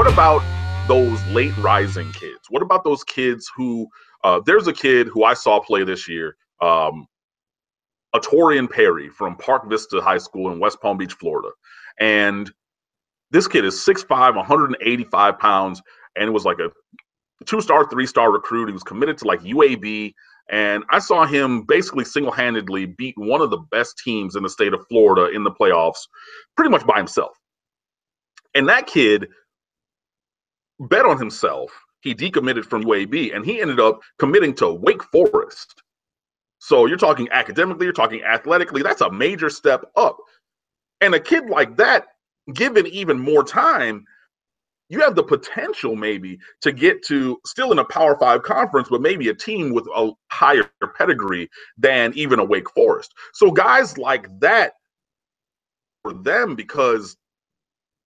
about those late rising kids? What about those kids who, there's a kid who I saw play this year, Atorian Perry from Park Vista High School in West Palm Beach, Florida. And this kid is 6'5", 185 pounds, and it was like a 2-star, 3-star recruit. He was committed to like UAB. And I saw him basically single-handedly beat one of the best teams in the state of Florida in the playoffs pretty much by himself. And that kid bet on himself. He decommitted from UAB, and he ended up committing to Wake Forest. So you're talking academically, you're talking athletically. That's a major step up. And a kid like that, given even more time, you have the potential maybe to get to still in a Power 5 conference, but maybe a team with a higher pedigree than even a Wake Forest. So guys like that, for them, because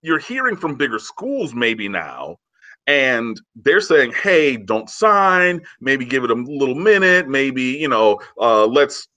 you're hearing from bigger schools maybe now, and they're saying, hey, don't sign, maybe give it a little minute, maybe, let's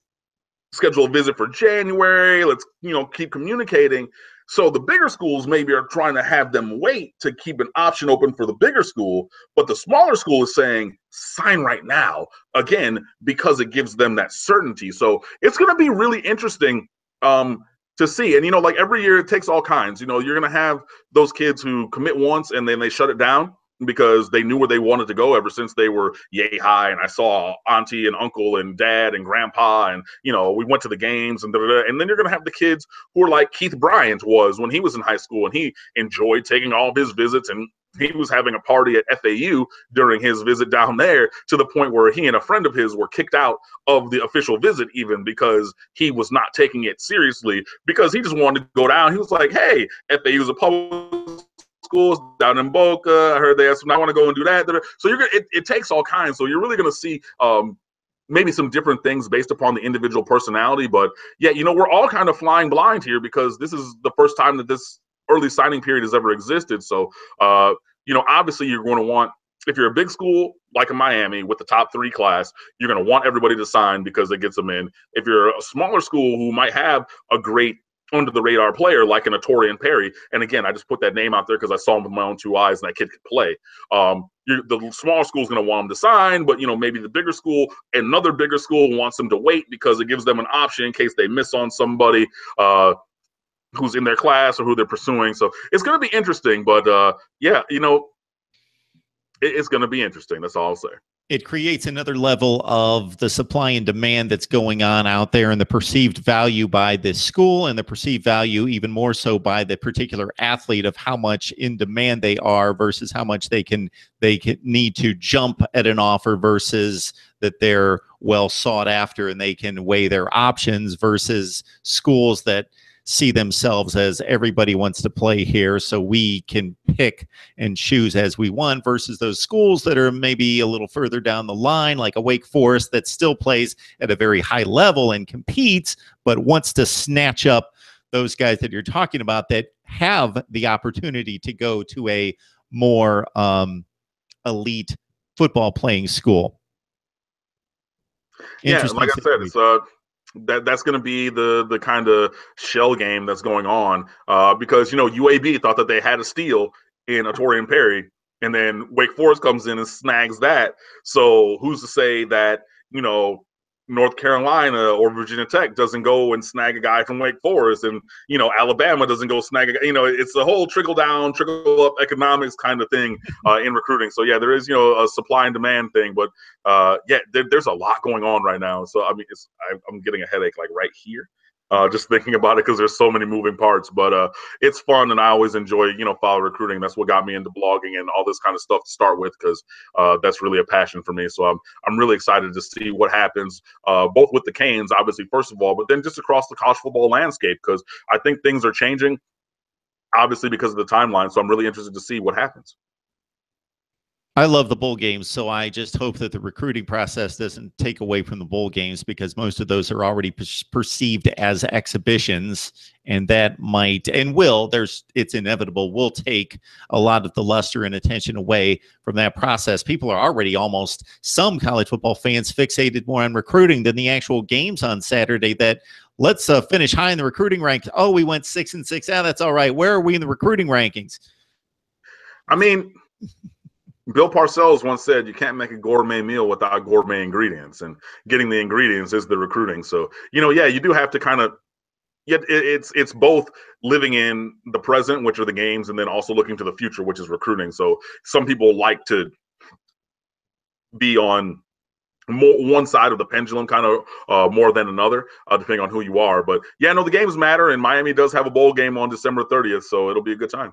schedule a visit for January, let's, keep communicating. So the bigger schools maybe are trying to have them wait to keep an option open for the bigger school, but the smaller school is saying sign right now, again, because it gives them that certainty. So it's going to be really interesting to see. And, like every year it takes all kinds. You're going to have those kids who commit once and then they shut it down because they knew where they wanted to go ever since they were yay high. And I saw auntie and uncle and dad and grandpa, and, we went to the games and da-da-da. And then you're going to have the kids who are like Keith Bryant was when he was in high school, and he enjoyed taking all of his visits, and he was having a party at FAU during his visit down there, to the point where he and a friend of his were kicked out of the official visit even because he was not taking it seriously, because he just wanted to go down. He was like, hey, FAU is a public schools down in Boca. I heard they have some, I want to go and do that. So it takes all kinds. So you're really going to see maybe some different things based upon the individual personality. But yeah, we're all kind of flying blind here because this is the first time that this early signing period has ever existed. So, obviously you're going to want, if you're a big school like in Miami with the top 3 class, you're going to want everybody to sign because it gets them in. If you're a smaller school who might have a great under the radar player like an Atorian Perry, and again, I just put that name out there because I saw him with my own 2 eyes and that kid could play. The smaller school is going to want him to sign, but maybe the bigger school, another bigger school wants them to wait because it gives them an option in case they miss on somebody who's in their class or who they're pursuing. So it's going to be interesting, but it's going to be interesting. That's all I'll say. It creates another level of the supply and demand that's going on out there, and the perceived value by this school, and the perceived value even more so by the particular athlete of how much in demand they are versus how much they can need to jump at an offer versus that they're well sought after and they can weigh their options, versus schools that see themselves as everybody wants to play here, so we can pick and choose as we want, versus those schools that are maybe a little further down the line, like a Wake Forest that still plays at a very high level and competes, but wants to snatch up those guys that you're talking about that have the opportunity to go to a more elite football playing school. Yeah, like I said, it's that's going to be the kind of shell game that's going on because, UAB thought that they had a steal in Atorian Perry, and then Wake Forest comes in and snags that. So who's to say that, North Carolina or Virginia Tech doesn't go and snag a guy from Wake Forest, and, Alabama doesn't go snag a guy. It's a whole trickle down, trickle up economics kind of thing in recruiting. So yeah, there is, a supply and demand thing, but there's a lot going on right now. So I mean, I'm getting a headache like right here. Just thinking about it because there's so many moving parts, but it's fun, and I always enjoy, follow recruiting. That's what got me into blogging and all this kind of stuff to start with, because that's really a passion for me. So I'm really excited to see what happens, both with the Canes, obviously, first of all, but then just across the college football landscape, because I think things are changing, obviously, because of the timeline. So I'm really interested to see what happens. I love the bowl games, so I just hope that the recruiting process doesn't take away from the bowl games, because most of those are already perceived as exhibitions, and that might and will, it's inevitable, will take a lot of the luster and attention away from that process. People are already some college football fans fixated more on recruiting than the actual games on Saturday. That let's finish high in the recruiting ranks. Oh, we went 6-6. That's all right. Where are we in the recruiting rankings? I mean, Bill Parcells once said, you can't make a gourmet meal without gourmet ingredients, and getting the ingredients is the recruiting. So, yeah, you do have to kind of, it's both living in the present, which are the games, and then also looking to the future, which is recruiting. So some people like to be on one side of the pendulum kind of more than another, depending on who you are. But yeah, no, the games matter, and Miami does have a bowl game on December 30th, so it'll be a good time.